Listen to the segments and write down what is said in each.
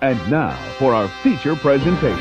And now for our feature presentation.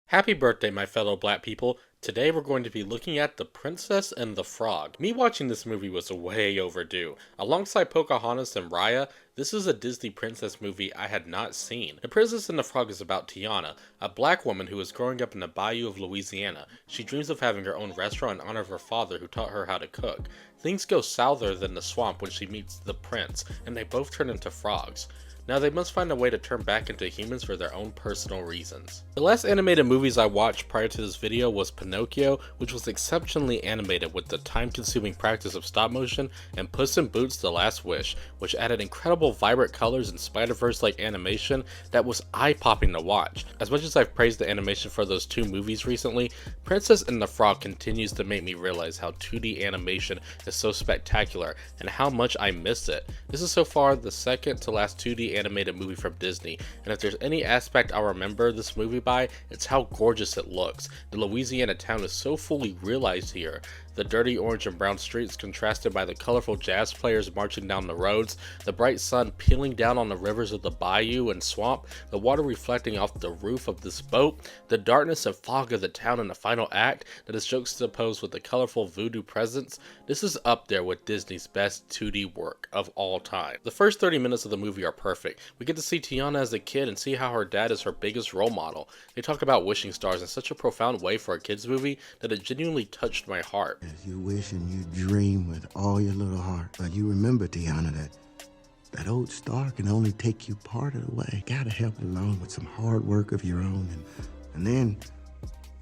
Happy birthday, my fellow black people. Today we're going to be looking at The Princess and the Frog. Me watching this movie was way overdue. Alongside Pocahontas and Raya, this is a Disney princess movie I had not seen. The Princess and the Frog is about Tiana, a black woman who is growing up in the bayou of Louisiana. She dreams of having her own restaurant in honor of her father who taught her how to cook. Things go souther than the swamp when she meets the prince, and they both turn into frogs. Now they must find a way to turn back into humans for their own personal reasons. The last animated movies I watched prior to this video was Pinocchio, which was exceptionally animated with the time-consuming practice of stop motion, and Puss in Boots: The Last Wish, which added incredible vibrant colors and Spider-Verse-like animation that was eye-popping to watch. As much as I've praised the animation for those two movies recently, Princess and the Frog continues to make me realize how 2D animation is so spectacular and how much I miss it. This is so far the second to last 2D animated movie from Disney, and if there's any aspect I'll remember this movie by, it's how gorgeous it looks. The Louisiana town is so fully realized here. The dirty orange and brown streets contrasted by the colorful jazz players marching down the roads, the bright sun peeling down on the rivers of the bayou and swamp, the water reflecting off the roof of this boat, the darkness and fog of the town in the final act that is juxtaposed with the colorful voodoo presence. This is up there with Disney's best 2D work of all time. The first 30 minutes of the movie are perfect. We get to see Tiana as a kid and see how her dad is her biggest role model. They talk about wishing stars in such a profound way for a kids movie that it genuinely touched my heart. As you wish and you dream with all your little heart. But you remember, Tiana, that old star can only take you part of the way. Gotta help along with some hard work of your own. And then,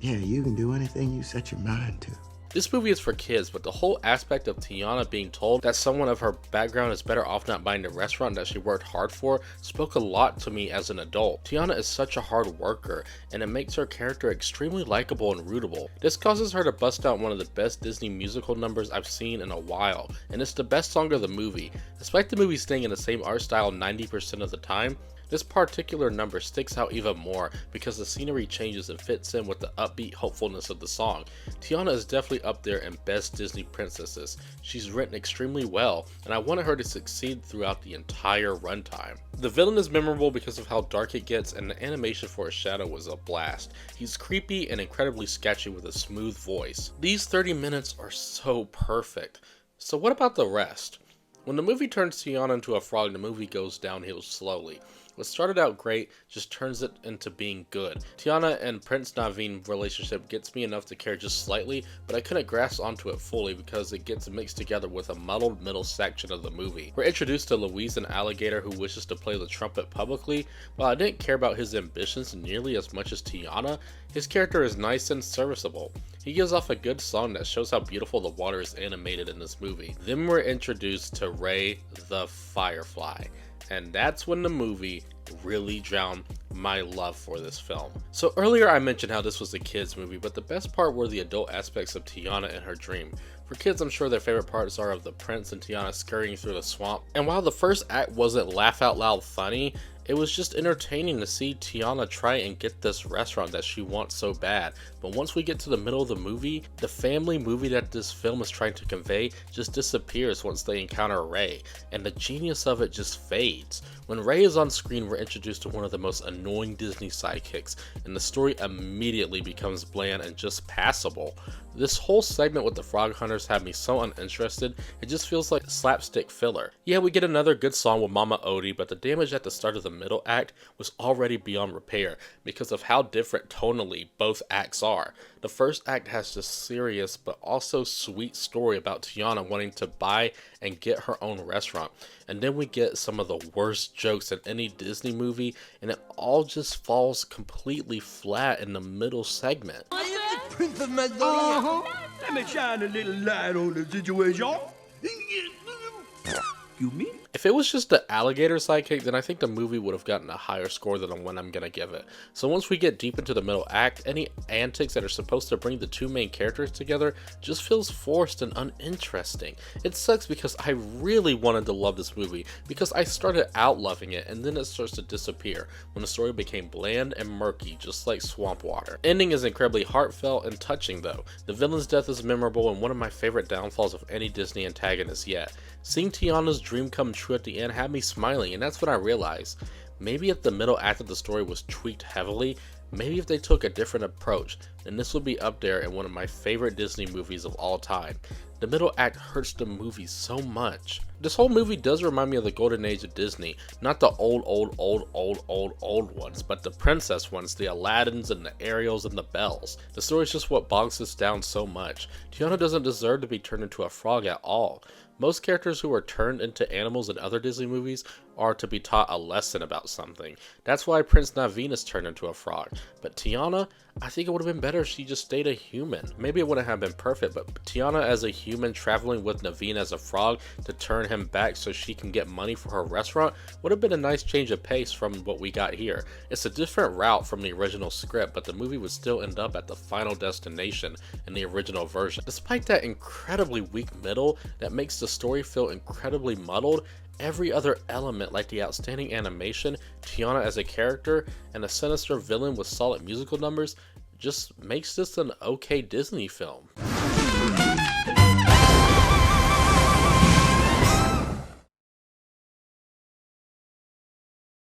yeah, you can do anything you set your mind to. This movie is for kids, but the whole aspect of Tiana being told that someone of her background is better off not buying the restaurant that she worked hard for spoke a lot to me as an adult. Tiana is such a hard worker, and it makes her character extremely likable and rootable. This causes her to bust out one of the best Disney musical numbers I've seen in a while, and it's the best song of the movie. Despite the movie staying in the same art style 90% of the time, this particular number sticks out even more because the scenery changes and fits in with the upbeat hopefulness of the song. Tiana is definitely up there in best Disney princesses. She's written extremely well, and I wanted her to succeed throughout the entire runtime. The villain is memorable because of how dark it gets, and the animation for his shadow was a blast. He's creepy and incredibly sketchy with a smooth voice. These 30 minutes are so perfect. So what about the rest? When the movie turns Tiana into a frog, the movie goes downhill slowly. What started out great just turns it into being good. Tiana and Prince Naveen relationship gets me enough to care just slightly, but I couldn't grasp onto it fully because it gets mixed together with a muddled middle section of the movie. We're introduced to Louise, an alligator who wishes to play the trumpet publicly. While I didn't care about his ambitions nearly as much as Tiana, his character is nice and serviceable. He gives off a good song that shows how beautiful the water is animated in this movie. Then we're introduced to Ray the Firefly, and that's when the movie really drowned my love for this film. So earlier I mentioned how this was a kids movie, but the best part were the adult aspects of Tiana and her dream. For kids, I'm sure their favorite parts are of the prince and Tiana scurrying through the swamp. And while the first act wasn't laugh out loud funny, it was just entertaining to see Tiana try and get this restaurant that she wants so bad. But once we get to the middle of the movie, the family movie that this film is trying to convey just disappears once they encounter Ray, and the genius of it just fades. When Ray is on screen, we're introduced to one of the most annoying Disney sidekicks, and the story immediately becomes bland and just passable. This whole segment with the frog hunters had me so uninterested, it just feels like slapstick filler. Yeah, we get another good song with Mama Odie, but the damage at the start of the middle act was already beyond repair because of how different tonally both acts are. The first act has this serious but also sweet story about Tiana wanting to buy and get her own restaurant, and then we get some of the worst jokes in any Disney movie, and it all just falls completely flat in the middle segment. Prince of Macedonia. Let me shine a little light on the situation. You mean? If it was just the alligator sidekick, then I think the movie would have gotten a higher score than the one I'm gonna give it. So once we get deep into the middle act, any antics that are supposed to bring the two main characters together just feels forced and uninteresting. It sucks because I really wanted to love this movie, because I started out loving it and then it starts to disappear when the story became bland and murky, just like swamp water. Ending is incredibly heartfelt and touching though. The villain's death is memorable and one of my favorite downfalls of any Disney antagonist yet. Seeing Tiana's dream come true at the end had me smiling, and that's when I realized, maybe if the middle act of the story was tweaked heavily, maybe if they took a different approach, then this would be up there in one of my favorite Disney movies of all time. The middle act hurts the movie so much. This whole movie does remind me of the golden age of Disney, not the old ones, but the princess ones, the Aladdins and the Ariels and the Bells. The story is just what bogs us down so much. Tiana doesn't deserve to be turned into a frog at all. Most characters who are turned into animals in other Disney movies are to be taught a lesson about something. That's why Prince Naveen is turned into a frog. But Tiana, I think it would have been better if she just stayed a human. Maybe it wouldn't have been perfect, but Tiana as a human traveling with Naveen as a frog to turn him back so she can get money for her restaurant would have been a nice change of pace from what we got here. It's a different route from the original script, but the movie would still end up at the final destination in the original version. Despite that incredibly weak middle that makes the story feel incredibly muddled, every other element like the outstanding animation, Tiana as a character, and a sinister villain with solid musical numbers just makes this an okay Disney film.